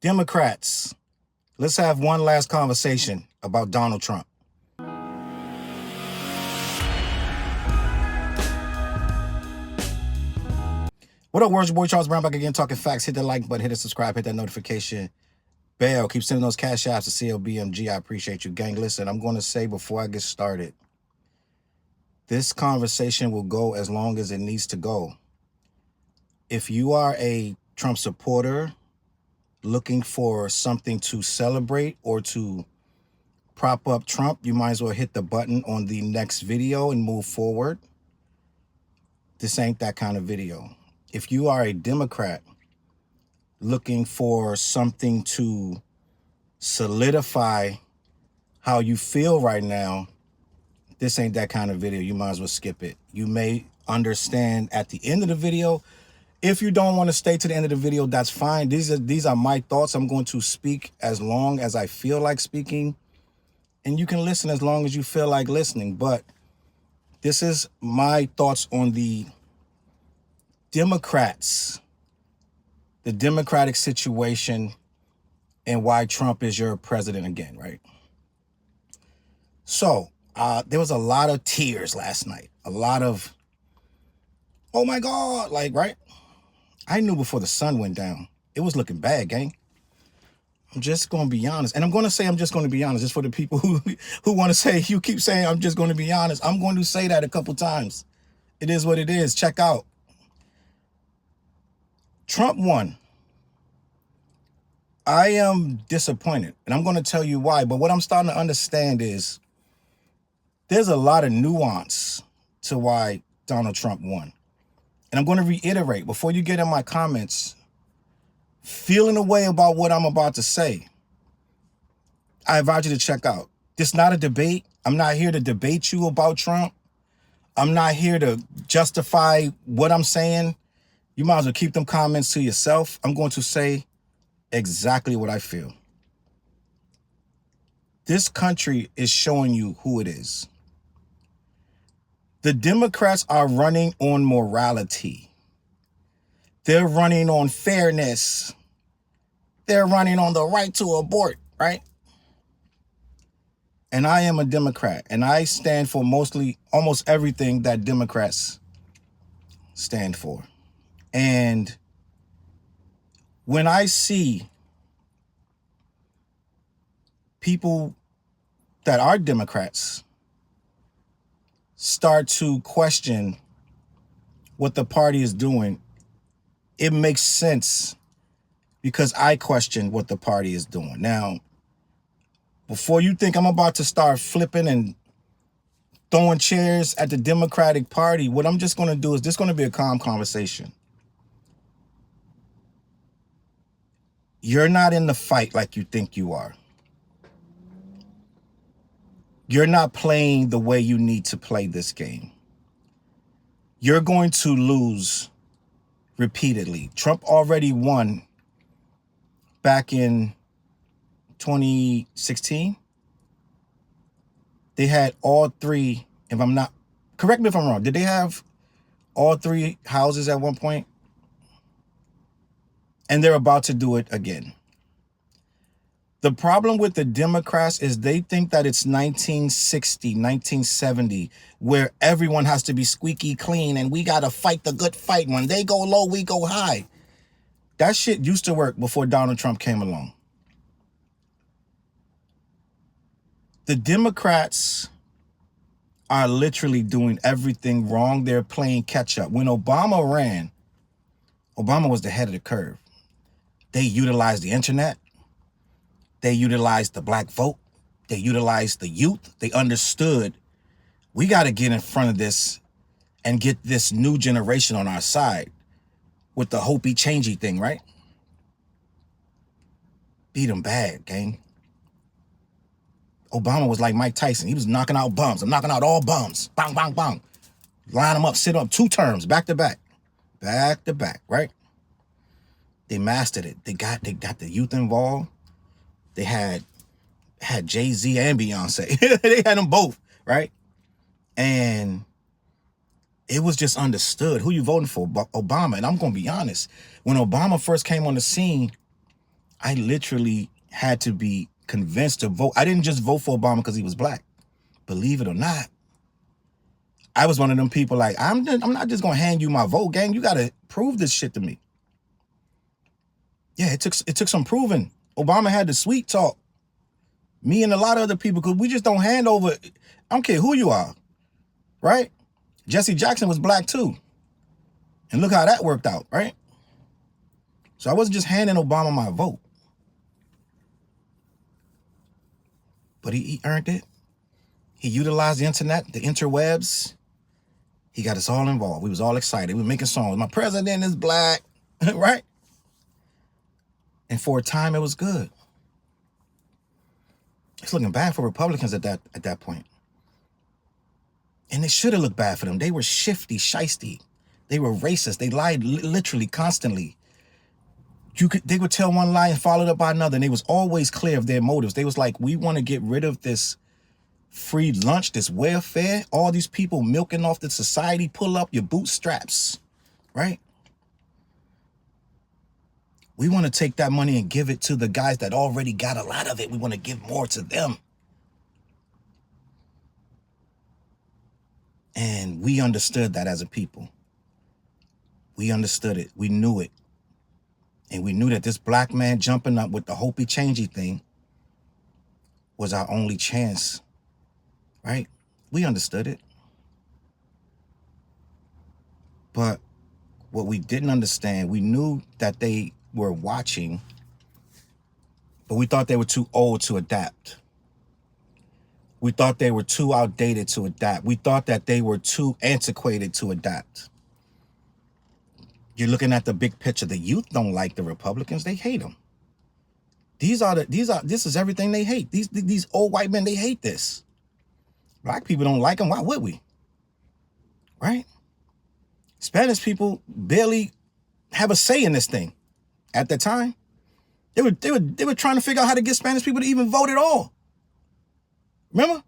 Democrats, let's have one last conversation about Donald Trump. What up, words? Your boy Charles Brown back again, talking facts. Hit that like button, hit the subscribe, hit that notification bell. Keep sending those Cashapps to CLBMG. I appreciate you, gang. Listen, I'm going to say before I get started, this conversation will go as long as it needs to go. If you are a Trump supporter looking for something to celebrate or to prop up Trump, you might as well hit the button on the next video and move forward. This ain't that kind of video. If you are a Democrat looking for something to solidify how you feel right now, this ain't that kind of video. You might as well skip it. You may understand at the end of the video. If you don't want to stay to the end of the video, that's fine. These are my thoughts. I'm going to speak as long as I feel like speaking, and you can listen as long as you feel like listening. But this is my thoughts on the Democrats, the Democratic situation, and why Trump is your president again, right? So there was a lot of tears last night. A lot of, oh my God, like, right? I knew before the sun went down. It was looking bad, gang. I'm just going to be honest. And I'm going to say I'm just going to be honest. Just for the people who want to say, you keep saying I'm just going to be honest. I'm going to say that a couple times. It is what it is. Check out. Trump won. I am disappointed, and I'm going to tell you why. But what I'm starting to understand is there's a lot of nuance to why Donald Trump won. And I'm going to reiterate, before you get in my comments, feeling a way about what I'm about to say, I invite you to check out. This is not a debate. I'm not here to debate you about Trump. I'm not here to justify what I'm saying. You might as well keep them comments to yourself. I'm going to say exactly what I feel. This country is showing you who it is. The Democrats are running on morality. They're running on fairness. They're running on the right to abort, right? And I am a Democrat, and I stand for almost everything that Democrats stand for. And when I see people that are Democrats start to question what the party is doing, it makes sense because I question what the party is doing. Now, before you think I'm about to start flipping and throwing chairs at the Democratic Party, what I'm just going to do is this going to be a calm conversation. You're not in the fight like you think you are. You're not playing the way you need to play this game. You're going to lose repeatedly. Trump already won back in 2016. They had all three, if I'm not, correct me if I'm wrong, did they have all three houses at one point? And they're about to do it again. The problem with the Democrats is they think that it's 1960, 1970, where everyone has to be squeaky clean and we got to fight the good fight. When they go low, we go high. That shit used to work before Donald Trump came along. The Democrats are literally doing everything wrong. They're playing catch up. When Obama ran, Obama was the head of the curve. They utilized the internet. They utilized the black vote. They utilized the youth. They understood we got to get in front of this and get this new generation on our side with the hopey changey thing, right? Beat them bad, gang. Obama was like Mike Tyson. He was knocking out bums. I'm knocking out all bums. Bang, bang, bang. Line them up, sit up 2 terms, back to back. Back to back, right? They mastered it. They got the youth involved. They had Jay-Z and Beyonce. They had them both, right? And it was just understood who you voting for, Obama. And I'm going to be honest. When Obama first came on the scene, I literally had to be convinced to vote. I didn't just vote for Obama because he was black. Believe it or not. I was one of them people like, I'm not just going to hand you my vote, gang. You got to prove this shit to me. Yeah, it took some proving. Obama had the sweet talk. Me and a lot of other people, because we just don't hand over. I don't care who you are, right? Jesse Jackson was black too. And look how that worked out, right? So I wasn't just handing Obama my vote. But he earned it. He utilized the internet, the interwebs. He got us all involved. We was all excited. We were making songs. My president is black, right? And for a time, it was good. It's looking bad for Republicans at that point. And it should have looked bad for them. They were shifty, shisty. They were racist. They lied literally constantly. They would tell one lie and follow it up by another, and they was always clear of their motives. They was like, we want to get rid of this free lunch, this welfare, all these people milking off the society, pull up your bootstraps, right? We want to take that money and give it to the guys that already got a lot of it. We want to give more to them. And we understood that as a people. We understood it. We knew it. And we knew that this black man jumping up with the hopey changey thing was our only chance, right? We understood it. But what we didn't understand, we knew that they were watching, but we thought they were too old to adapt. We thought they were too outdated to adapt. We thought that they were too antiquated to adapt. You're looking at the big picture. The youth don't like the Republicans. They hate them. This is everything they hate. These old white men, they hate this. Black people don't like them. Why would we? Right? Spanish people barely have a say in this thing. At the time, they were trying to figure out how to get Spanish people to even vote at all. Remember?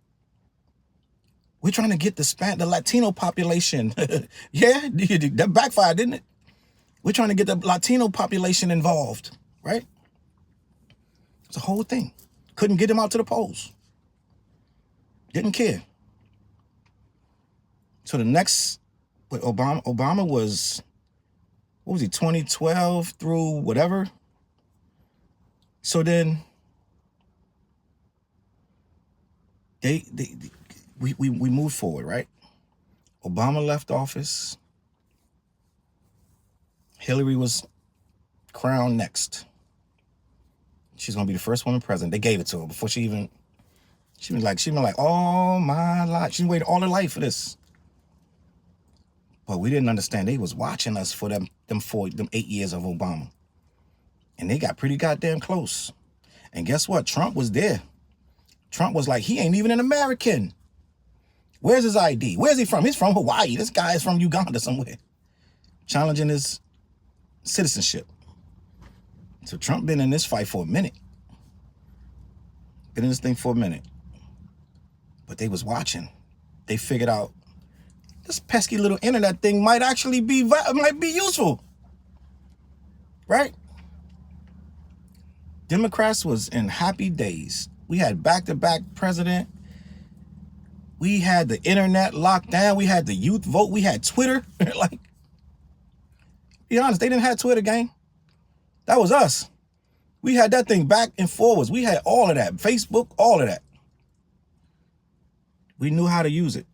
We're trying to get the Latino population. Yeah, that backfired, didn't it? We're trying to get the Latino population involved, right? It's a whole thing. Couldn't get them out to the polls. Didn't care. So the next, with Obama was, what was he, 2012 through whatever? So then we moved forward, right? Obama left office. Hillary was crowned next. She's gonna be the first woman president. They gave it to her before she been like, all my life. She waited all her life for this. But we didn't understand. They was watching us for them 8 years of Obama. And they got pretty goddamn close. And guess what? Trump was there. Trump was like, he ain't even an American. Where's his ID? Where's he from? He's from Hawaii. This guy is from Uganda somewhere. Challenging his citizenship. So Trump been in this fight for a minute. Been in this thing for a minute. But they was watching. They figured out this pesky little internet thing might actually be useful. Right? Democrats was in happy days. We had back-to-back president. We had the internet locked down. We had the youth vote. We had Twitter. Like, be honest, they didn't have Twitter, gang. That was us. We had that thing back and forwards. We had all of that. Facebook, all of that. We knew how to use it.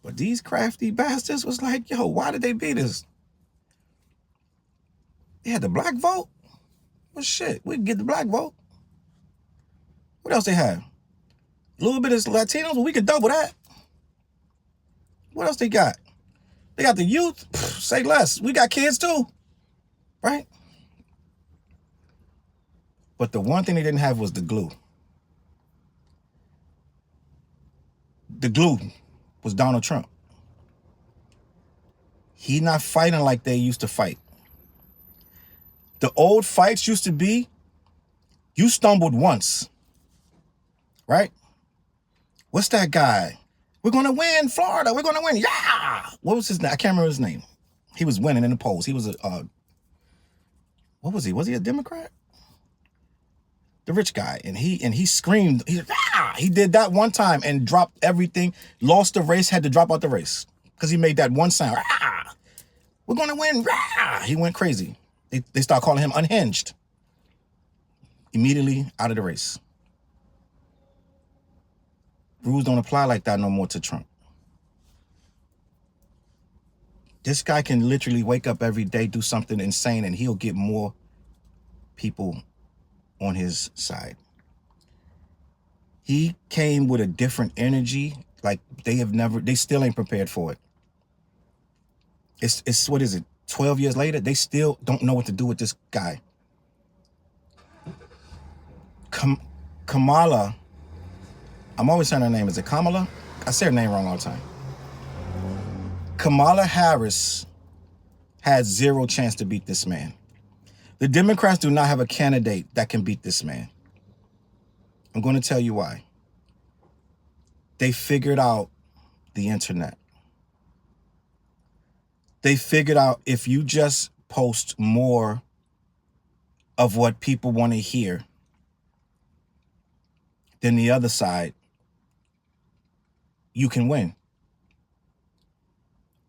But these crafty bastards was like, yo, why did they beat us? They had the black vote? Well, shit, we can get the black vote. What else they have? A little bit of Latinos, but we can double that. What else they got? They got the youth. Pfft, say less. We got kids too, right? But the one thing they didn't have was the glue. The glue was Donald Trump. He not fighting like they used to fight. The old fights used to be, you stumbled once, right? What's that guy? We're going to win Florida. We're going to win. Yeah. What was his name? I can't remember his name. He was winning in the polls. He was what what was he? Was he a Democrat? The rich guy, and he screamed. He did that one time and dropped everything, lost the race, had to drop out the race because he made that one sound. We're gonna win. He went crazy. They start calling him unhinged. Immediately out of the race. Rules don't apply like that no more to Trump. This guy can literally wake up every day, do something insane, and he'll get more people on his side. He came with a different energy, like they still ain't prepared for it. It's what is it, 12 years later? They still don't know what to do with this guy. Kamala, I'm always saying her name. Is it Kamala? I say her name wrong all the time. Kamala Harris had zero chance to beat this man. The Democrats do not have a candidate that can beat this man. I'm going to tell you why. They figured out the internet. They figured out if you just post more of what people want to hear than the other side, you can win.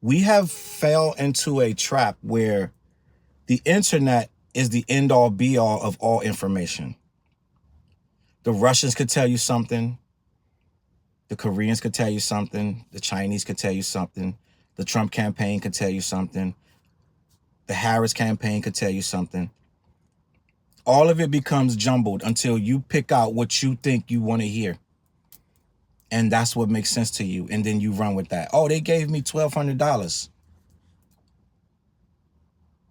We have fell into a trap where the internet is the end-all be-all of all information. The Russians could tell you something. The Koreans could tell you something. The Chinese could tell you something. The Trump campaign could tell you something. The Harris campaign could tell you something. All of it becomes jumbled until you pick out what you think you want to hear. And that's what makes sense to you. And then you run with that. Oh, they gave me $1,200.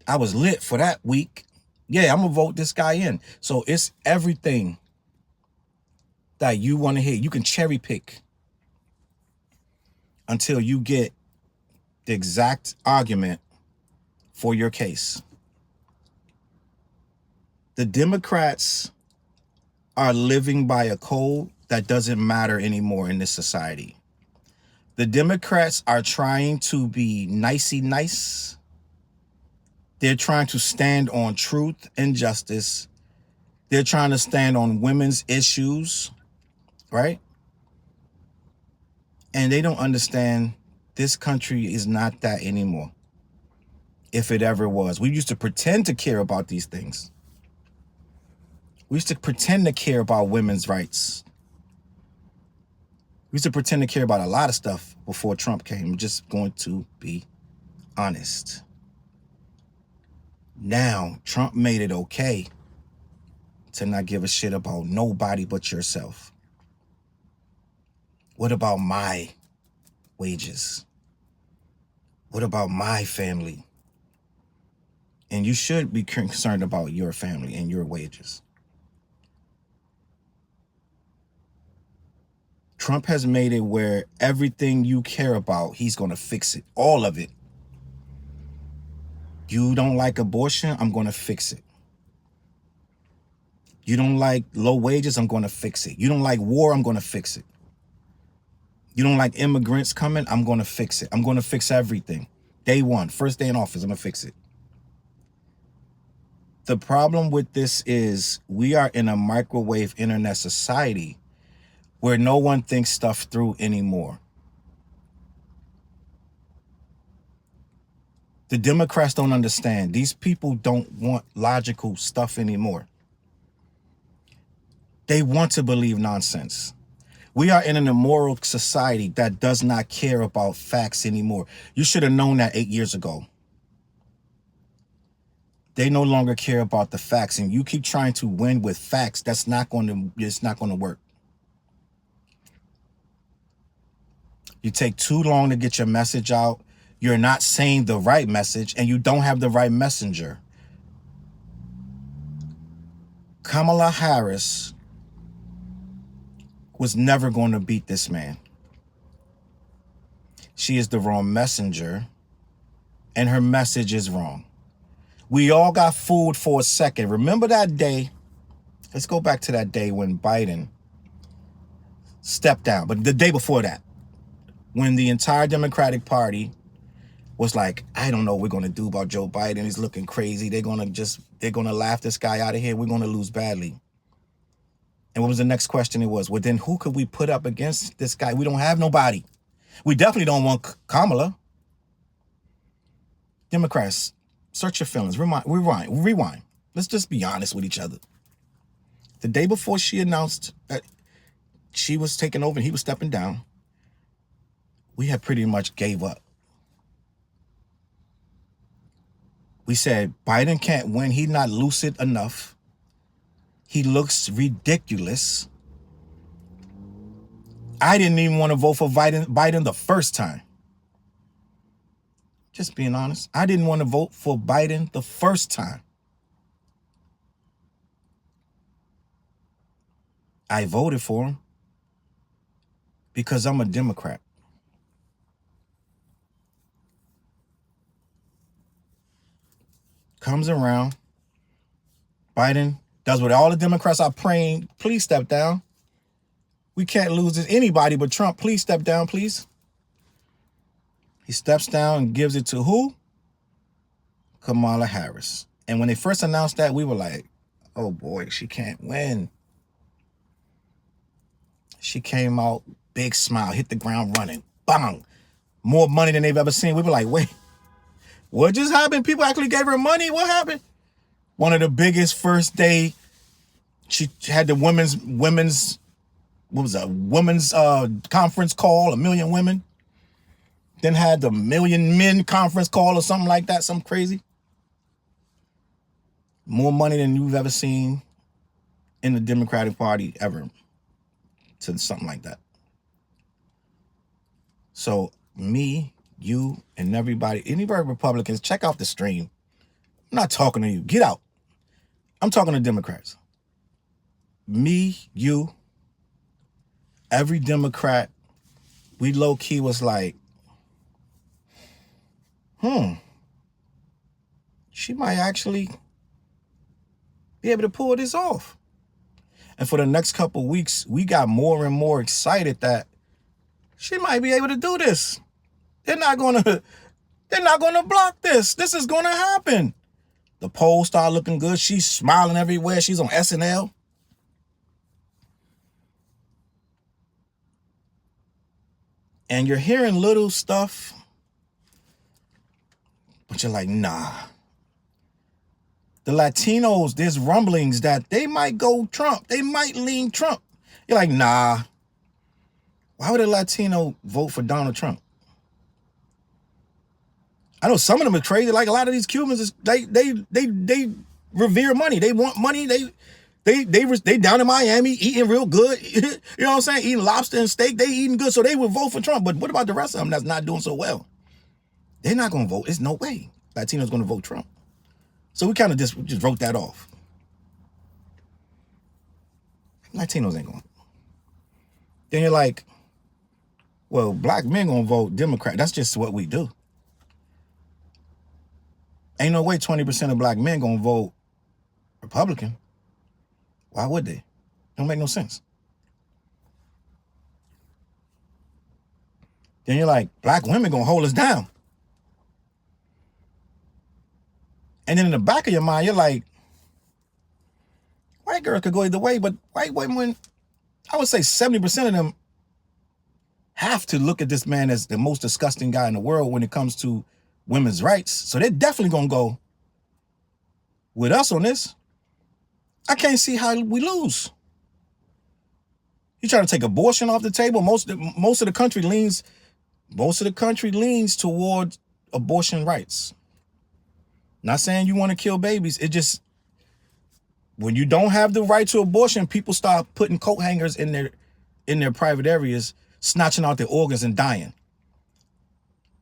I was lit for that week. Yeah, I'm going to vote this guy in. So it's everything that you want to hear. You can cherry pick until you get the exact argument for your case. The Democrats are living by a code that doesn't matter anymore in this society. The Democrats are trying to be nicey nice. They're trying to stand on truth and justice. They're trying to stand on women's issues, right? And they don't understand this country is not that anymore, if it ever was. We used to pretend to care about these things. We used to pretend to care about women's rights. We used to pretend to care about a lot of stuff before Trump came. I'm just going to be honest. Now, Trump made it okay to not give a shit about nobody but yourself. What about my wages? What about my family? And you should be concerned about your family and your wages. Trump has made it where everything you care about, he's going to fix it. All of it. You don't like abortion, I'm going to fix it. You don't like low wages, I'm going to fix it. You don't like war, I'm going to fix it. You don't like immigrants coming, I'm going to fix it. I'm going to fix everything. Day one, first day in office, I'm going to fix it. The problem with this is we are in a microwave internet society where no one thinks stuff through anymore. The Democrats don't understand. These people don't want logical stuff anymore. They want to believe nonsense. We are in an immoral society that does not care about facts anymore. You should have known that 8 years ago. They no longer care about the facts, and you keep trying to win with facts. It's not going to work. You take too long to get your message out. You're not saying the right message, and you don't have the right messenger. Kamala Harris was never going to beat this man. She is the wrong messenger, and her message is wrong. We all got fooled for a second. Remember that day? Let's go back to that day when Biden stepped down. But the day before that, when the entire Democratic Party was like, I don't know what we're gonna do about Joe Biden. He's looking crazy. They're gonna laugh this guy out of here. We're gonna lose badly. And what was the next question? It was, well, then who could we put up against this guy? We don't have nobody. We definitely don't want Kamala. Democrats, search your feelings. Rewind. Let's just be honest with each other. The day before she announced that she was taking over and he was stepping down, we had pretty much gave up. We said, Biden can't win. He's not lucid enough. He looks ridiculous. I didn't even want to vote for Biden the first time. Just being honest. I didn't want to vote for Biden the first time. I voted for him because I'm a Democrat. Comes around. Biden does what all the Democrats are praying. Please step down. We can't lose this. Anybody but Trump. Please step down, please. He steps down and gives it to who? Kamala Harris. And when they first announced that, we were like, oh boy, she can't win. She came out, big smile, hit the ground running. Bang. More money than they've ever seen. We were like, wait, what just happened? People actually gave her money? What happened? One of the biggest first day, she had the women's conference call, 1 million women. Then had the 1 million men conference call or something like that, something crazy. More money than you've ever seen in the Democratic Party ever. To something like that. So me, you, and everybody, anybody Republicans, check out the stream. I'm not talking to you. Get out. I'm talking to Democrats. Me, you, every Democrat, we low-key was like, she might actually be able to pull this off. And for the next couple of weeks, we got more and more excited that she might be able to do this. They're not gonna block this. This is gonna happen. The polls start looking good. She's smiling everywhere. She's on SNL. And you're hearing little stuff, but you're like, nah. The Latinos, there's rumblings that they might go Trump. They might lean Trump. You're like, nah. Why would a Latino vote for Donald Trump? I know some of them are crazy. Like a lot of these Cubans, they revere money. They want money. They down in Miami eating real good. You know what I'm saying? Eating lobster and steak. They eating good, so they would vote for Trump. But what about the rest of them that's not doing so well? They're not going to vote. There's no way Latinos going to vote Trump. So we kind of just wrote that off. Latinos ain't going. Then you're like, well, black men going to vote Democrat. That's just what we do. Ain't no way 20% of black men going to vote Republican. Why would they? Don't make no sense. Then you're like, black women going to hold us down. And then in the back of your mind, you're like, white girls could go either way, but white women, I would say 70% of them have to look at this man as the most disgusting guy in the world when it comes to women's rights. So they're definitely going to go with us on this. I can't see how we lose. You try to take abortion off the table. Most of the country leans towards abortion rights. Not saying you want to kill babies. It just, when you don't have the right to abortion, people start putting coat hangers in their private areas, snatching out their organs and dying.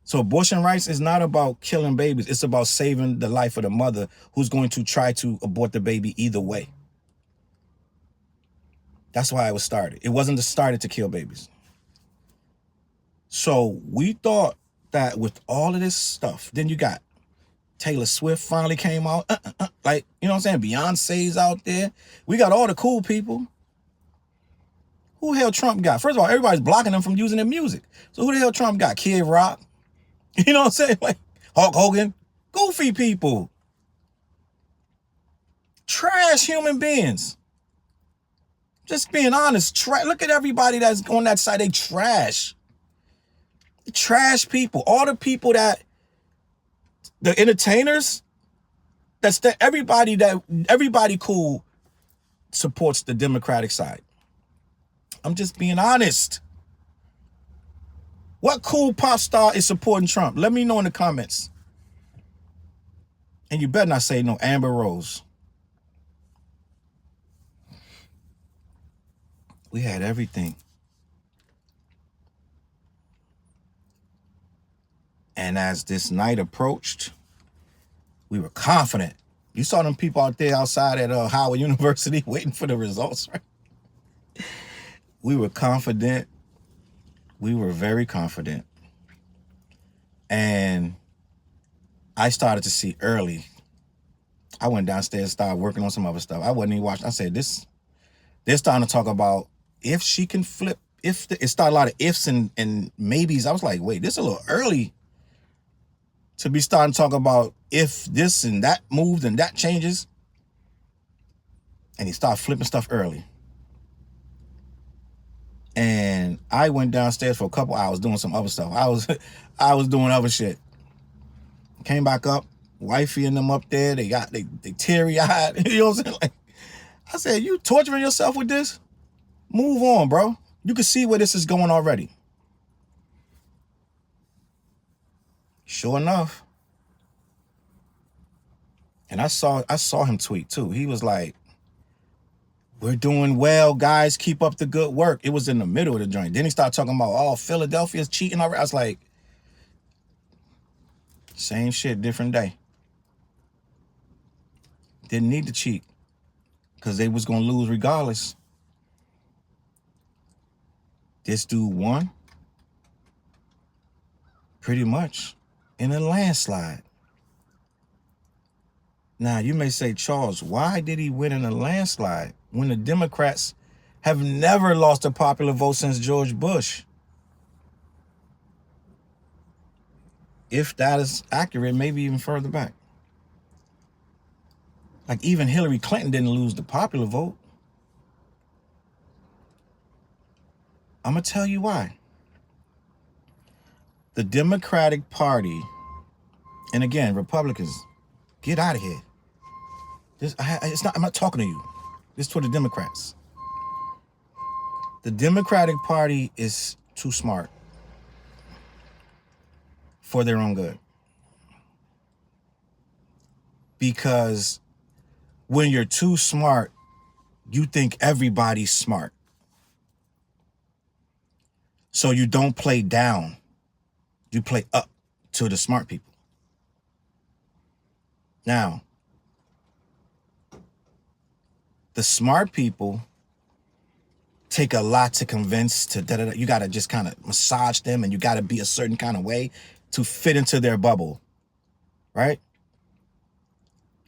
So abortion rights is not about killing babies. It's about saving the life of the mother who's going to try to abort the baby either way. That's why it was started. It wasn't started to kill babies. So we thought that with all of this stuff, then you got Taylor Swift finally came out. Like, you know what I'm saying? Beyonce's out there. We got all the cool people. Who the hell Trump got? First of all, everybody's blocking them from using their music. So who the hell Trump got? Kid Rock, You know what I'm saying? Like Hulk Hogan, goofy people. Trash human beings. Just being honest. Look at everybody that's on that side. They trash. Trash people. All the people that, the entertainers, everybody cool supports the Democratic side. I'm just being honest. What cool pop star is supporting Trump? Let me know in the comments. And you better not say no Amber Rose. We had everything. And as this night approached, we were confident. You saw them people out there outside at Howard University waiting for the results, right? We were confident. We were very confident. And I started to see early. I went downstairs, started working on some other stuff. I wasn't even watching. I said, they're starting to talk about if she can flip, it started a lot of ifs and maybes. I was like, wait, this is a little early to be starting to talk about if this and that moves and that changes. And he started flipping stuff early. And I went downstairs for a couple hours doing some other stuff. I was doing other shit. Came back up, wifey and them up there. They teary-eyed. You know what I'm saying? Like, I said, you torturing yourself with this? Move on, bro. You can see where this is going already. Sure enough. And I saw him tweet too. He was like, we're doing well, guys. Keep up the good work. It was in the middle of the joint. Then he started talking about, oh, Philadelphia's cheating already. I was like, same shit, different day. Didn't need to cheat because they was going to lose regardless. This dude won pretty much in a landslide. Now, you may say, Charles, why did he win in a landslide when the Democrats have never lost a popular vote since George Bush? If that is accurate, maybe even further back. Like even Hillary Clinton didn't lose the popular vote. I'm going to tell you why. The Democratic Party, and again, Republicans, get out of here. I'm not talking to you. This is for the Democrats. The Democratic Party is too smart for their own good. Because when you're too smart, you think everybody's smart. So you don't play down. You play up to the smart people. Now, the smart people take a lot to convince to you got to just kind of massage them and you got to be a certain kind of way to fit into their bubble, right?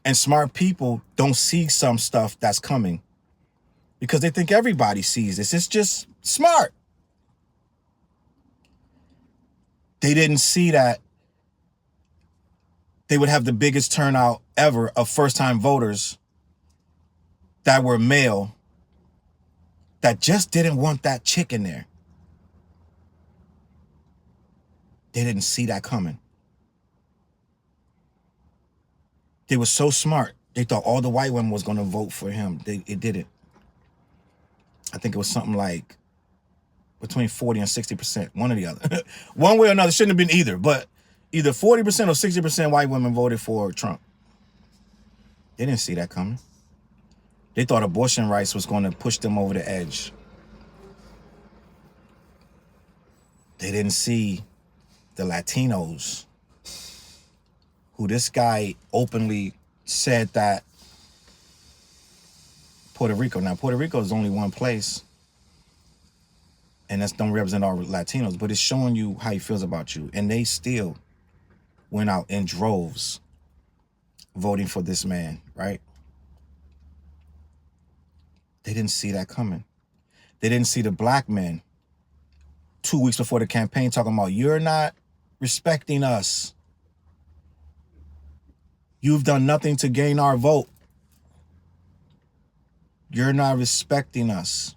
And smart people don't see some stuff that's coming because they think everybody sees this. It's just smart. They didn't see that they would have the biggest turnout ever of first-time voters that were male that just didn't want that chick in there. They didn't see that coming. They were so smart. They thought all the white women was going to vote for him. It didn't. I think it was something like between 40 and 60%, one or the other. One way or another, shouldn't have been either, but either 40% or 60% white women voted for Trump. They didn't see that coming. They thought abortion rights was going to push them over the edge. They didn't see the Latinos, who this guy openly said that Puerto Rico. Now, Puerto Rico is only one place, and that don't represent all Latinos, but it's showing you how he feels about you. And they still went out in droves voting for this man, right? They didn't see that coming. They didn't see the black men 2 weeks before the campaign talking about, you're not respecting us. You've done nothing to gain our vote. You're not respecting us.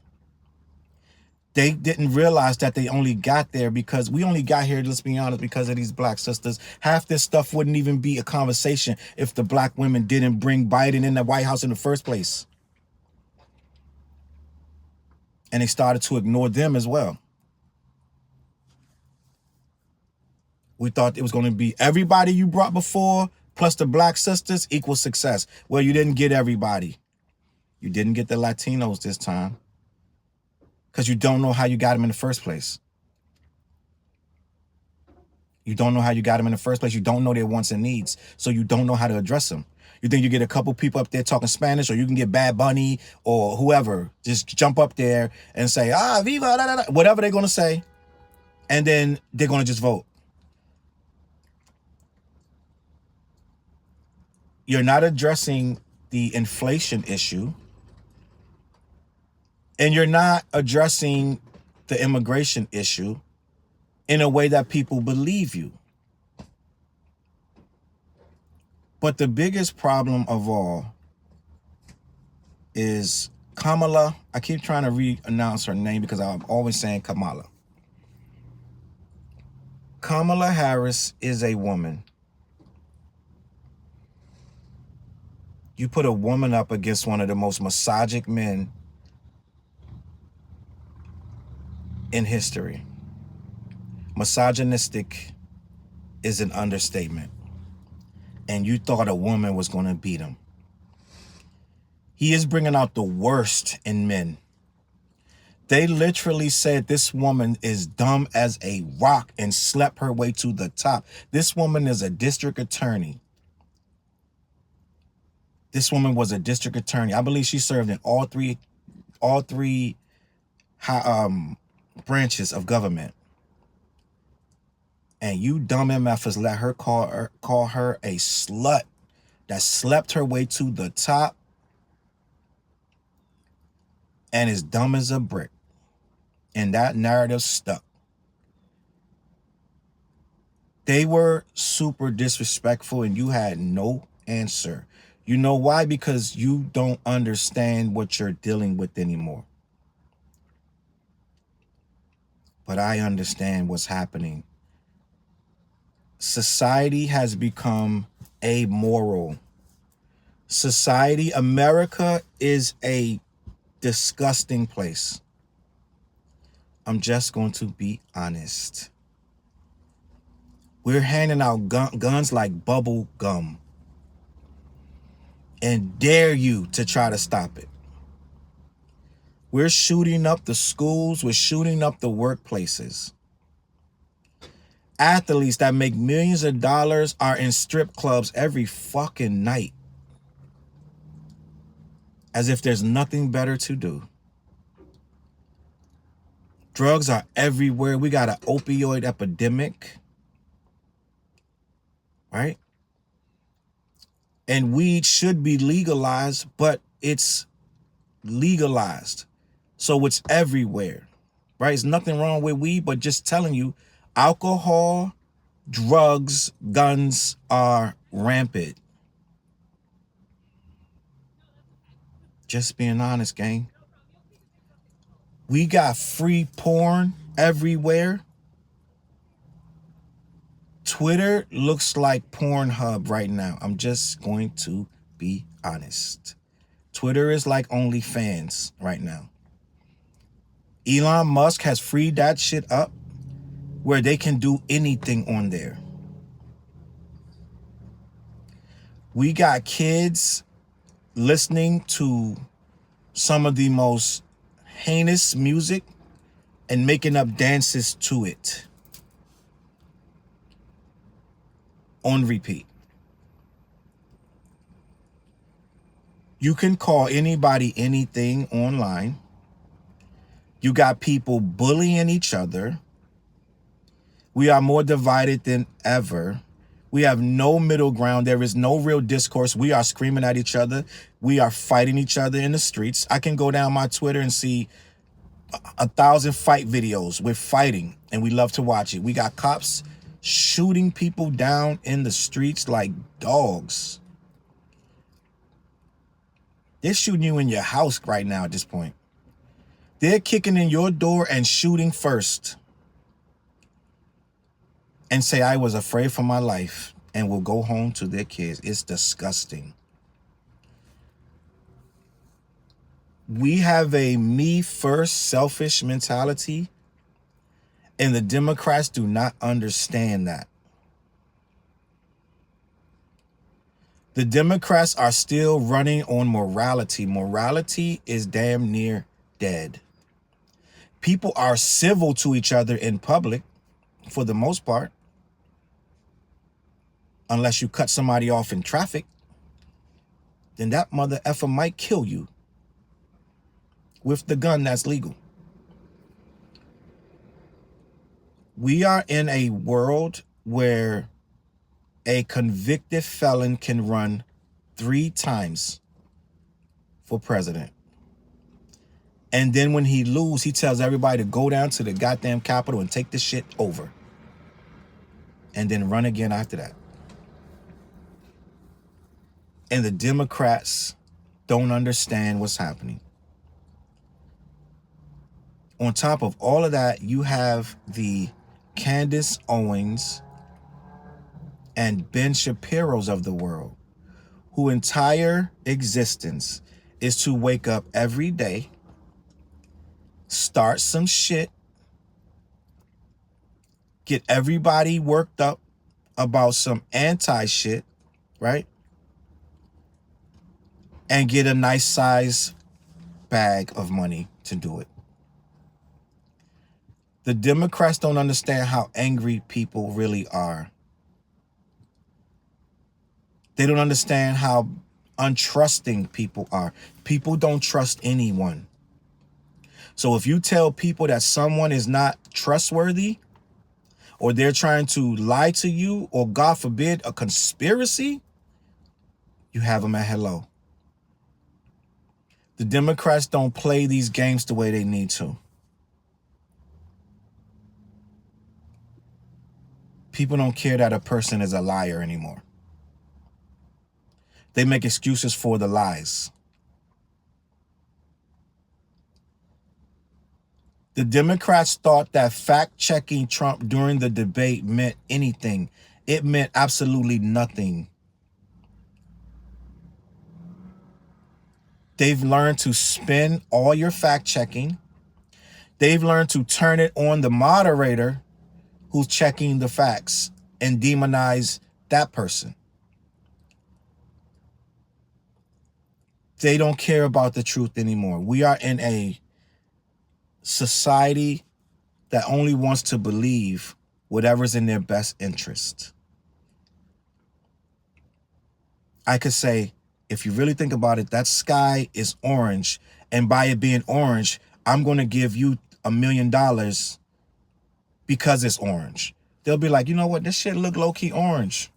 They didn't realize that they only got there because we only got here, let's be honest, because of these black sisters. Half this stuff wouldn't even be a conversation if the black women didn't bring Biden in the White House in the first place. And they started to ignore them as well. We thought it was going to be everybody you brought before, plus the black sisters, equals success. Well, you didn't get everybody. You didn't get the Latinos this time. Because you don't know how you got them in the first place. You don't know how you got them in the first place. You don't know their wants and needs. So you don't know how to address them. You think you get a couple people up there talking Spanish, or you can get Bad Bunny or whoever. Just jump up there and say, ah, viva, da, da, da, whatever they're going to say. And then they're going to just vote. You're not addressing the inflation issue. And you're not addressing the immigration issue in a way that people believe you. But the biggest problem of all is Kamala. I keep trying to re-announce her name because I'm always saying Kamala. Kamala Harris is a woman. You put a woman up against one of the most misogynic men in history. Misogynistic is an understatement. And you thought a woman was going to beat him. He is bringing out the worst in men. They literally said this woman is dumb as a rock and slept her way to the top. This woman is a district attorney. This woman was a district attorney. I believe she served in all three branches of government. And you dumb MFers let her call her a slut that slept her way to the top and is dumb as a brick. And that narrative stuck. They were super disrespectful and you had no answer. You know why? Because you don't understand what you're dealing with anymore. But I understand what's happening. Society has become amoral. Society, America is a disgusting place. I'm just going to be honest. We're handing out guns like bubble gum and dare you to try to stop it. We're shooting up the schools. We're shooting up the workplaces. Athletes that make millions of dollars are in strip clubs every fucking night. As if there's nothing better to do. Drugs are everywhere. We got an opioid epidemic. Right? And weed should be legalized, but it's legalized. So it's everywhere. Right? There's nothing wrong with weed, but just telling you, alcohol, drugs, guns are rampant. Just being honest, gang. We got free porn everywhere. Twitter looks like Pornhub right now. I'm just going to be honest. Twitter is like OnlyFans right now. Elon Musk has freed that shit up where they can do anything on there. We got kids listening to some of the most heinous music and making up dances to it on repeat. You can call anybody anything online. You got people bullying each other. We are more divided than ever. We have no middle ground. There is no real discourse. We are screaming at each other. We are fighting each other in the streets. I can go down my Twitter and see 1,000 fight videos. We're fighting and we love to watch it. We got cops shooting people down in the streets like dogs. They're shooting you in your house right now at this point. They're kicking in your door and shooting first. And say, I was afraid for my life, and will go home to their kids. It's disgusting. We have a me first selfish mentality, and the Democrats do not understand that. The Democrats are still running on morality. Morality is damn near dead. People are civil to each other in public for the most part. Unless you cut somebody off in traffic, then that mother effer might kill you with the gun that's legal. We are in a world where a convicted felon can run 3 times for president. And then when he loses, he tells everybody to go down to the goddamn Capitol and take this shit over. And then run again after that. And the Democrats don't understand what's happening. On top of all of that, you have the Candace Owens and Ben Shapiro's of the world, whose entire existence is to wake up every day, start some shit, get everybody worked up about some anti-shit, right? And get a nice size bag of money to do it. The Democrats don't understand how angry people really are. They don't understand how untrusting people are. People don't trust anyone. So if you tell people that someone is not trustworthy, or they're trying to lie to you, or God forbid, a conspiracy, you have them at hello. The Democrats don't play these games the way they need to. People don't care that a person is a liar anymore. They make excuses for the lies. The Democrats thought that fact-checking Trump during the debate meant anything. It meant absolutely nothing. They've learned to spin all your fact-checking. They've learned to turn it on the moderator who's checking the facts and demonize that person. They don't care about the truth anymore. We are in a society that only wants to believe whatever's in their best interest. I could say, if you really think about it, that sky is orange. And by it being orange, I'm going to give you $1 million because it's orange. They'll be like, you know what? This shit look low-key orange.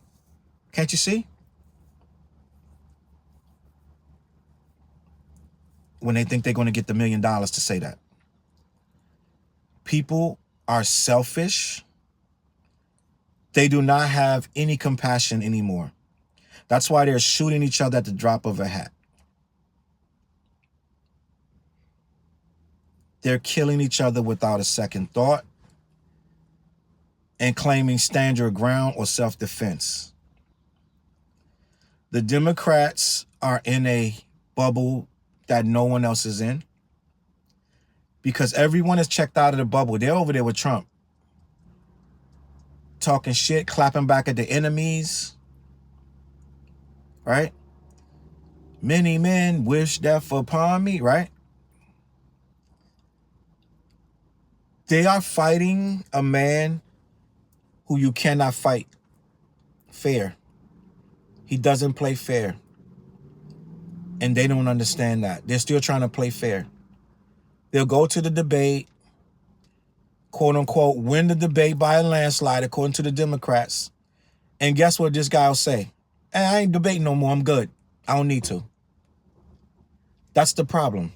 Can't you see? When they think they're going to get the $1 million to say that. People are selfish. They do not have any compassion anymore. That's why they're shooting each other at the drop of a hat. They're killing each other without a second thought and claiming stand your ground or self-defense. The Democrats are in a bubble that no one else is in because everyone is checked out of the bubble. They're over there with Trump, talking shit, clapping back at the enemies, right? Many men wish death upon me, right? They are fighting a man who you cannot fight fair. He doesn't play fair. And they don't understand that. They're still trying to play fair. They'll go to the debate, quote unquote, win the debate by a landslide, according to the Democrats. And guess what this guy will say? Hey, I ain't debating no more. I'm good. I don't need to. That's the problem.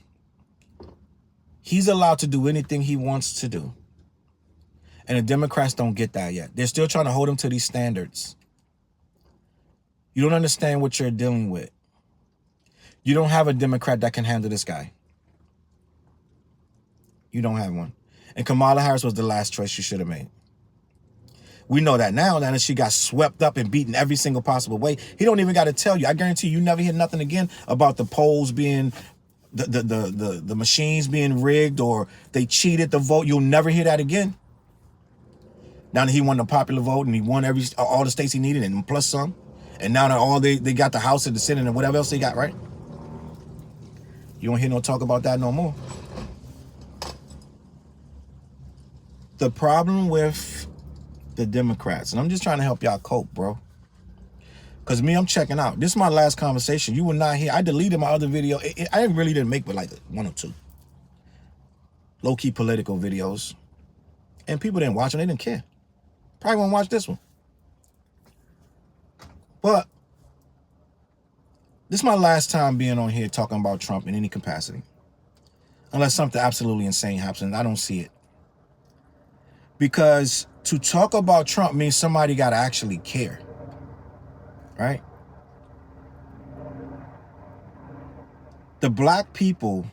He's allowed to do anything he wants to do. And the Democrats don't get that yet. They're still trying to hold him to these standards. You don't understand what you're dealing with. You don't have a Democrat that can handle this guy. You don't have one. And Kamala Harris was the last choice you should have made. We know that now that she got swept up and beaten every single possible way. He don't even got to tell you. I guarantee you never hear nothing again about the polls being, the machines being rigged or they cheated the vote. You'll never hear that again. Now that he won the popular vote and he won all the states he needed and plus some. And now that they got the House and the Senate and whatever else they got, right? You don't hear no talk about that no more. The problem with the Democrats, and I'm just trying to help y'all cope, bro. Because me, I'm checking out. This is my last conversation. You were not here. I deleted my other video. I really didn't make but like 1 or 2. Low-key political videos. And people didn't watch them. They didn't care. Probably won't watch this one. But this is my last time being on here talking about Trump in any capacity. Unless something absolutely insane happens, and I don't see it. Because to talk about Trump means somebody got to actually care. Right? The black people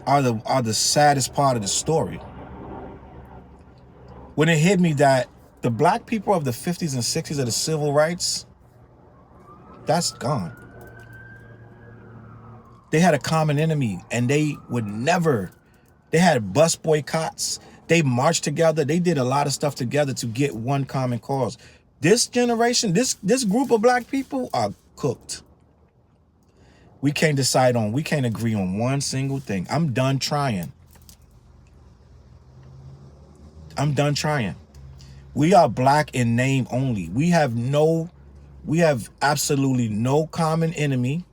are the saddest part of the story. When it hit me that the black people of the 50s and 60s of the civil rights, that's gone. They had a common enemy and they would never, they had bus boycotts. They marched together. They did a lot of stuff together to get one common cause. This generation, this group of black people are cooked. We can't agree on one single thing. I'm done trying. We are black in name only. We have absolutely no common enemy.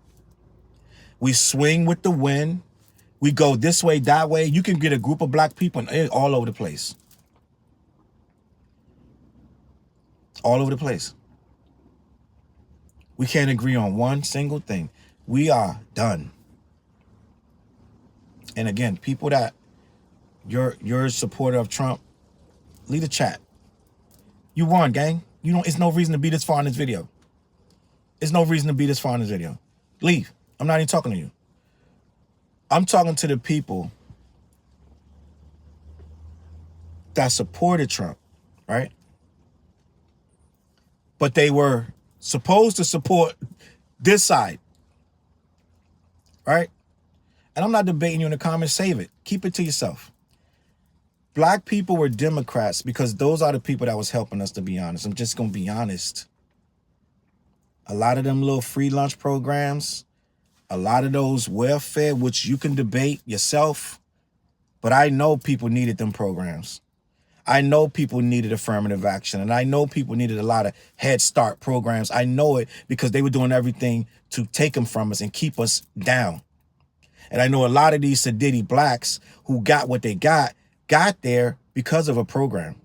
We swing with the wind. We go this way, that way. You can get a group of black people all over the place. All over the place. We can't agree on one single thing. We are done. And again, people that you're a supporter of Trump, leave a chat. You won, gang. It's no reason to be this far in this video. Leave. I'm not even talking to you. I'm talking to the people that supported Trump, right? But they were supposed to support this side, right? And I'm not debating you in the comments. Save it. Keep it to yourself. Black people were Democrats because those are the people that was helping us, to be honest. I'm just going to be honest. A lot of them little free lunch programs, a lot of those welfare, which you can debate yourself, but I know people needed them programs. I know people needed affirmative action, and I know people needed a lot of Head Start programs. I know it because they were doing everything to take them from us and keep us down. And I know a lot of these sedity blacks who got what they got there because of a program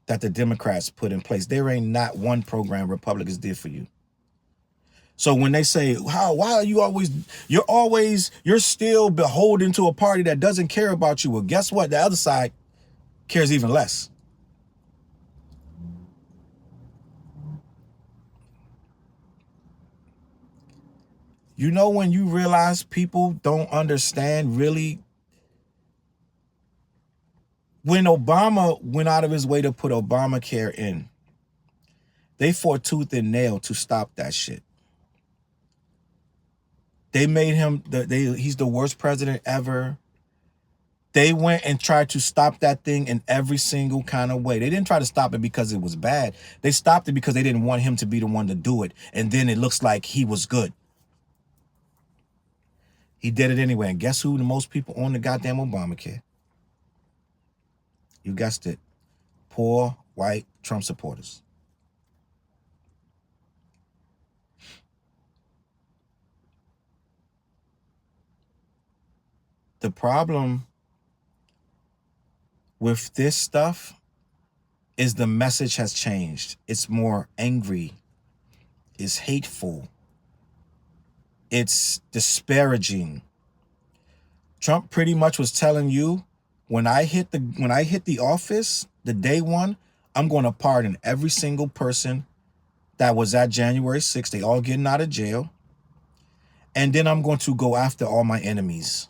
that the Democrats put in place. There ain't not one program Republicans did for you. So when they say, why are you're still beholden to a party that doesn't care about you? Well, guess what? The other side cares even less. You know, when you realize people don't understand really, when Obama went out of his way to put Obamacare in, they fought tooth and nail to stop that shit. They made him, he's the worst president ever. They went and tried to stop that thing in every single kind of way. They didn't try to stop it because it was bad. They stopped it because they didn't want him to be the one to do it. And then it looks like he was good. He did it anyway. And guess who the most people on the goddamn Obamacare? You guessed it. Poor white Trump supporters. The problem with this stuff is the message has changed. It's more angry. It's hateful. It's disparaging. Trump pretty much was telling you, when I hit the office, the day one, I'm going to pardon every single person that was at January 6th. They all getting out of jail. And then I'm going to go after all my enemies.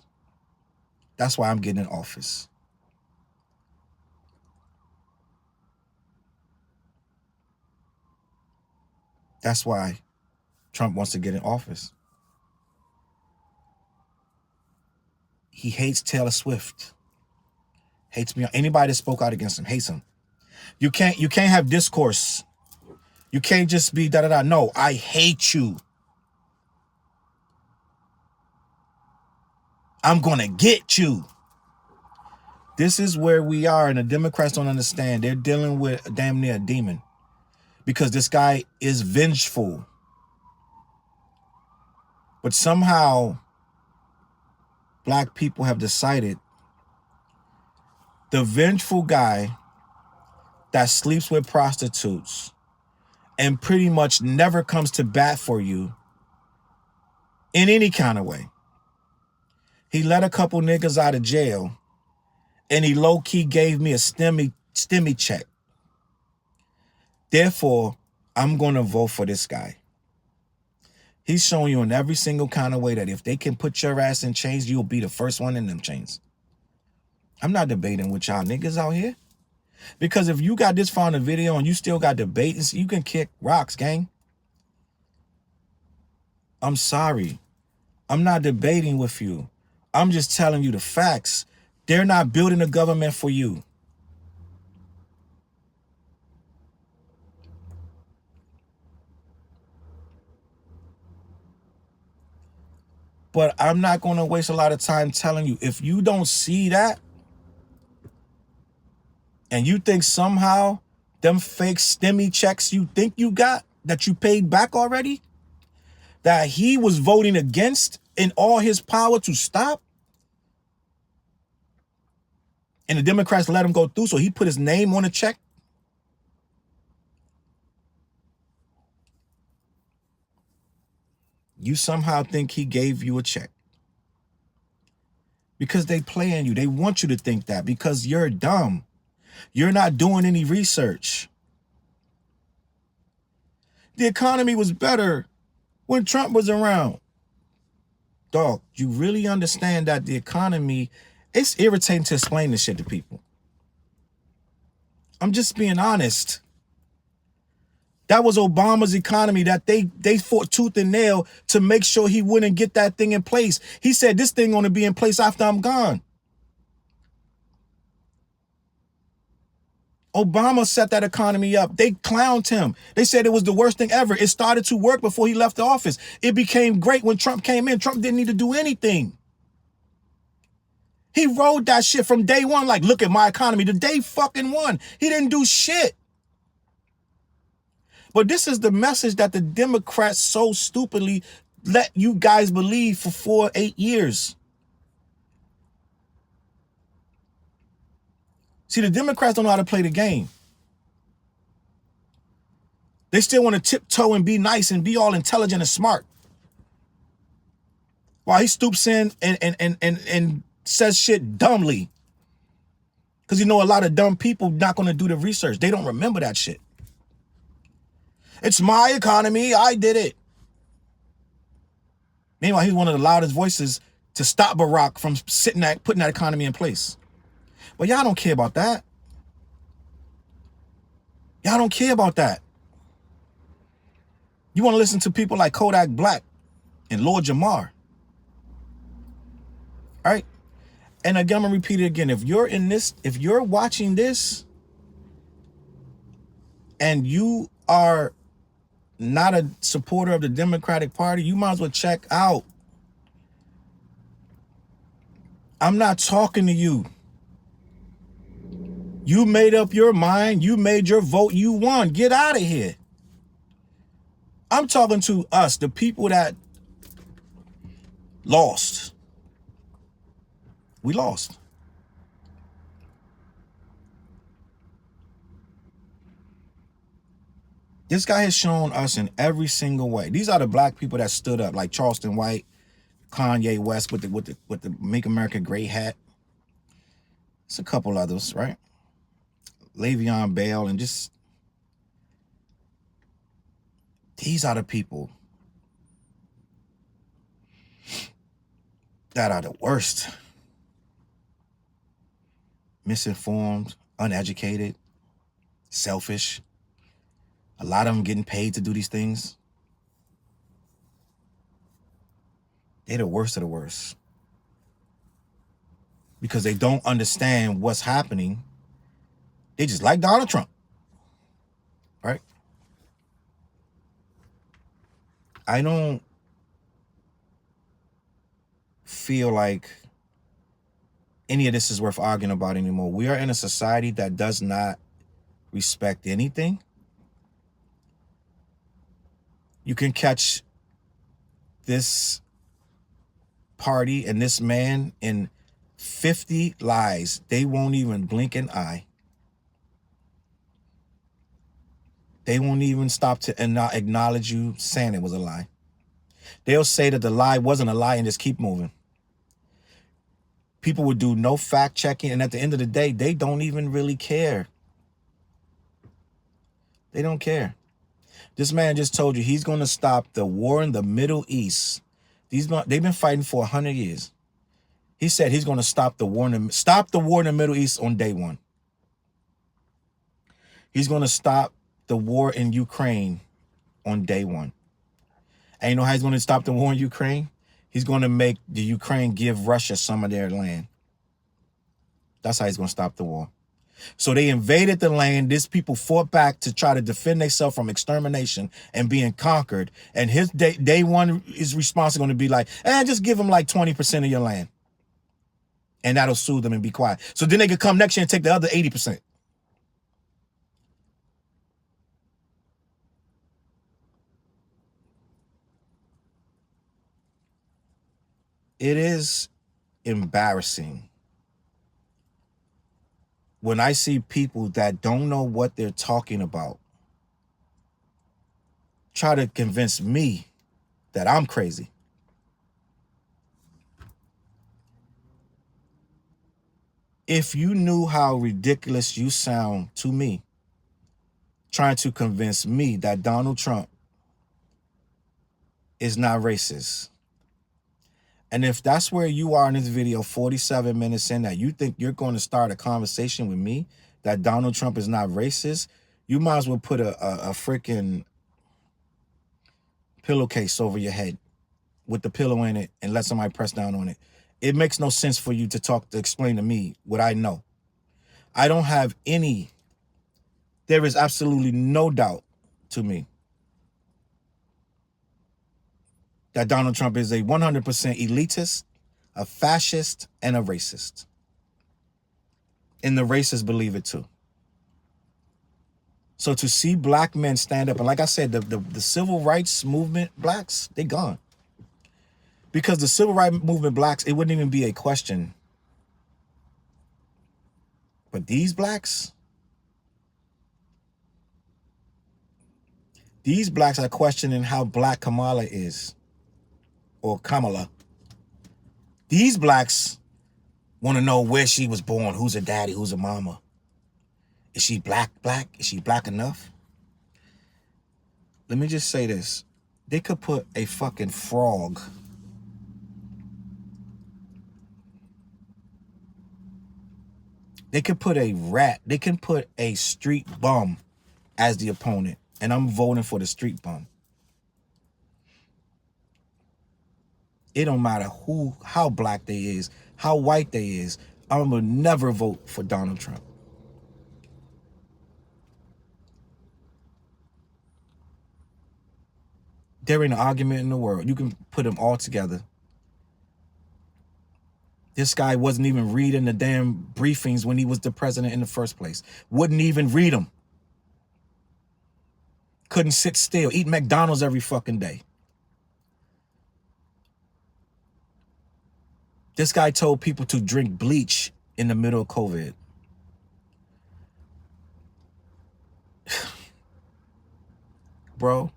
That's why I'm getting in office. That's why Trump wants to get in office. He hates Taylor Swift. Hates me. Anybody that spoke out against him hates him. You can't have discourse. You can't just be da-da-da. No, I hate you. I'm going to get you. This is where we are, and the Democrats don't understand. They're dealing with damn near a demon because this guy is vengeful. But somehow, black people have decided the vengeful guy that sleeps with prostitutes and pretty much never comes to bat for you in any kind of way. He let a couple niggas out of jail, and he low-key gave me a stimmy check. Therefore, I'm going to vote for this guy. He's showing you in every single kind of way that if they can put your ass in chains, you'll be the first one in them chains. I'm not debating with y'all niggas out here. Because if you got this far in the video and you still got debating, you can kick rocks, gang. I'm sorry. I'm not debating with you. I'm just telling you the facts. They're not building a government for you. But I'm not going to waste a lot of time telling you, if you don't see that, and you think somehow them fake stimmy checks you think you got, that you paid back already, that he was voting against in all his power to stop, and the Democrats let him go through, so he put his name on a check. You somehow think he gave you a check. Because they playing you. They want you to think that because you're dumb. You're not doing any research. The economy was better when Trump was around. Dog, you really understand that the economy, it's irritating to explain this shit to people. I'm just being honest. That was Obama's economy that they fought tooth and nail to make sure he wouldn't get that thing in place. He said, this thing gonna be in place after I'm gone. Obama set that economy up. They clowned him. They said it was the worst thing ever. It started to work before he left the office. It became great when Trump came in. Trump didn't need to do anything. He rode that shit from day one like, look at my economy. The day fucking one. He didn't do shit. But this is the message that the Democrats so stupidly let you guys believe for 4-8 years. See, the Democrats don't know how to play the game. They still want to tiptoe and be nice and be all intelligent and smart. While he stoops in and says shit dumbly. Because you know a lot of dumb people not going to do the research. They don't remember that shit. It's my economy. I did it. Meanwhile, he's one of the loudest voices to stop Barack from putting that economy in place. But y'all don't care about that. Y'all don't care about that. You want to listen to people like Kodak Black and Lord Jamar. All right? And again, I'm going to repeat it again. If you're watching this and you are not a supporter of the Democratic Party, you might as well check out. I'm not talking to you. You made up your mind. You made your vote. You won. Get out of here. I'm talking to us, the people that lost. We lost. This guy has shown us in every single way. These are the black people that stood up, like Charleston White, Kanye West with the Make America Great hat. It's a couple others, right? Le'Veon Bell, and just these are the people that are the worst. Misinformed, uneducated, selfish. A lot of them getting paid to do these things. They're the worst of the worst. Because they don't understand what's happening. They just like Donald Trump. Right? I don't feel like any of this is worth arguing about anymore. We are in a society that does not respect anything. You can catch this party and this man in 50 lies. They won't even blink an eye. They won't even stop to acknowledge you saying it was a lie. They'll say that the lie wasn't a lie and just keep moving. People would do no fact checking, and at the end of the day, they don't even really care. They don't care. This man just told you he's going to stop the war in the Middle East. They've been fighting for 100 years. He said he's going to stop the war in the Middle East on day one. He's going to stop the war in Ukraine on day one. And you know how he's going to stop the war in Ukraine? He's going to make the Ukraine give Russia some of their land. That's how he's going to stop the war. So they invaded the land. These people fought back to try to defend themselves from extermination and being conquered. And his day one, his response is going to be like, just give them like 20% of your land. And that'll soothe them and be quiet. So then they could come next year and take the other 80%. It is embarrassing when I see people that don't know what they're talking about try to convince me that I'm crazy. If you knew how ridiculous you sound to me, trying to convince me that Donald Trump is not racist. And if that's where you are in this video, 47 minutes in, that you think you're going to start a conversation with me that Donald Trump is not racist, you might as well put a freaking pillowcase over your head with the pillow in it and let somebody press down on it. It makes no sense for you to explain to me what I know. I don't have any, there is absolutely no doubt to me that Donald Trump is a 100% elitist, a fascist, and a racist. And the racists believe it too. So to see black men stand up, and like I said, the civil rights movement blacks, they gone. Because the civil rights movement blacks, it wouldn't even be a question. But these blacks are questioning how black Kamala is. Or Kamala. These blacks want to know where she was born, who's her daddy, who's her mama. Is she black? Is she black enough? Let me just say this. They could put a fucking frog they could put a rat, they can put a street bum as the opponent, and I'm voting for the street bum. It don't matter how black they is, how white they is. I'm gonna never vote for Donald Trump. There ain't an argument in the world. You can put them all together. This guy wasn't even reading the damn briefings when he was the president in the first place. Wouldn't even read them. Couldn't sit still. Eat McDonald's every fucking day. This guy told people to drink bleach in the middle of COVID. bro.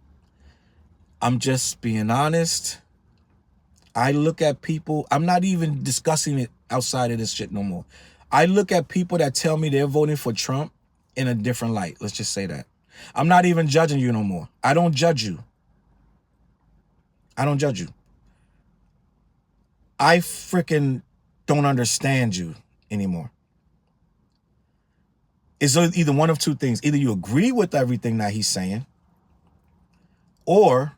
I'm just being honest. I look at people, I'm not even discussing it outside of this shit no more. I look at people that tell me they're voting for Trump in a different light. Let's just say that. I'm not even judging you no more. I don't judge you. I don't judge you. I freaking don't understand you anymore. It's either one of two things. Either you agree with everything that he's saying, or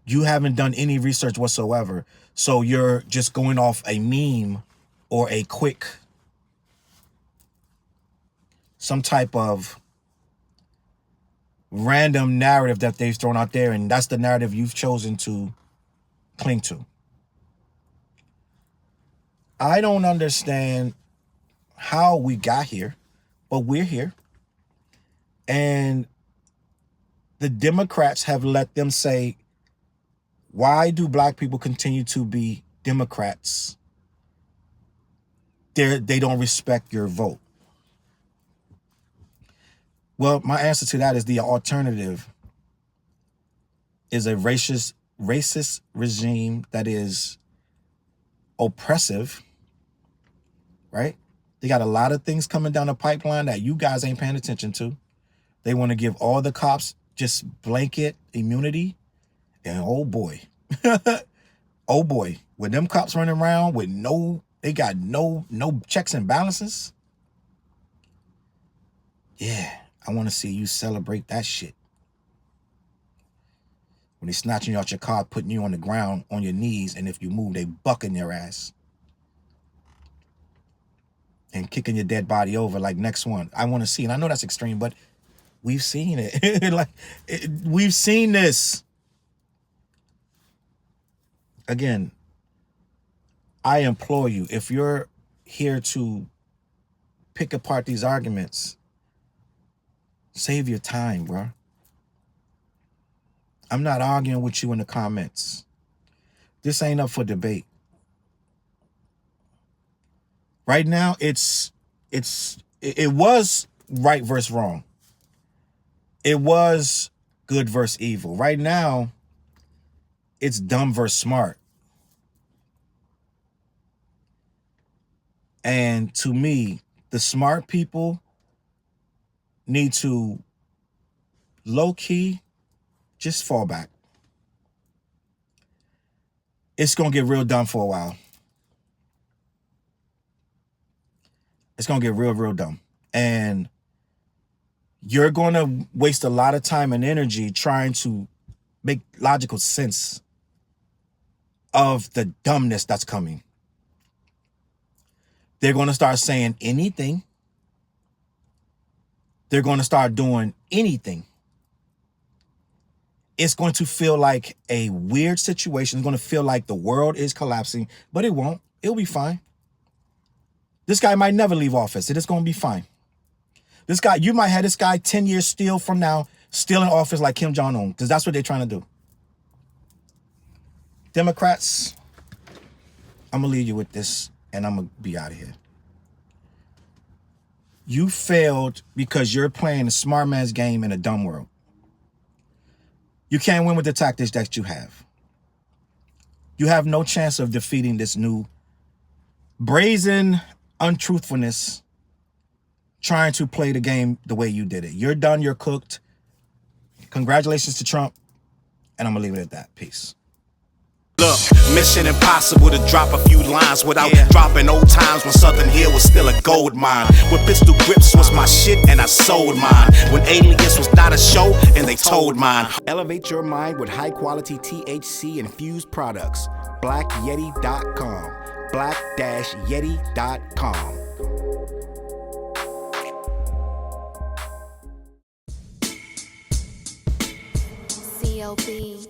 you haven't done any research whatsoever. So you're just going off a meme or a quick, some type of random narrative that they've thrown out there, and that's the narrative you've chosen to cling to. I don't understand how we got here, but we're here. And the Democrats have let them say, why do black people continue to be Democrats? They don't respect your vote. Well, my answer to that is the alternative is a racist regime that is oppressive, right? They got a lot of things coming down the pipeline that you guys ain't paying attention to. They want to give all the cops just blanket immunity. And oh boy, oh boy, with them cops running around with they got no checks and balances. Yeah, I want to see you celebrate that shit. When they snatching you out your car, putting you on the ground on your knees, and if you move, they bucking your ass. And kicking your dead body over like next one. I want to see, and I know that's extreme, but we've seen it. We've seen this. Again, I implore you, if you're here to pick apart these arguments, save your time, bro. I'm not arguing with you in the comments. This ain't up for debate. Right now, it was right versus wrong. It was good versus evil. Right now, it's dumb versus smart. And to me, the smart people need to low-key just fall back. It's going to get real dumb for a while. It's going to get real dumb. And you're going to waste a lot of time and energy trying to make logical sense of the dumbness that's coming. They're going to start saying anything. They're going to start doing anything. It's going to feel like a weird situation. It's going to feel like the world is collapsing, but it won't. It'll be fine. This guy might never leave office. It is going to be fine. This guy, you might have this guy 10 years still from now, still in office like Kim Jong-un, because that's what they're trying to do. Democrats, I'm going to leave you with this, and I'm going to be out of here. You failed because you're playing a smart man's game in a dumb world. You can't win with the tactics that you have. You have no chance of defeating this new brazen untruthfulness trying to play the game the way you did it. You're done. You're cooked. Congratulations to Trump. And I'm going to leave it at that. Peace. Look, mission impossible to drop a few lines without dropping old times when Southern Hill was still a gold mine. When pistol grips was my shit and I sold mine. When Alias was not a show and they told mine. Elevate your mind with high quality THC infused products. BlackYeti.com. Black-Yeti.com. CLB.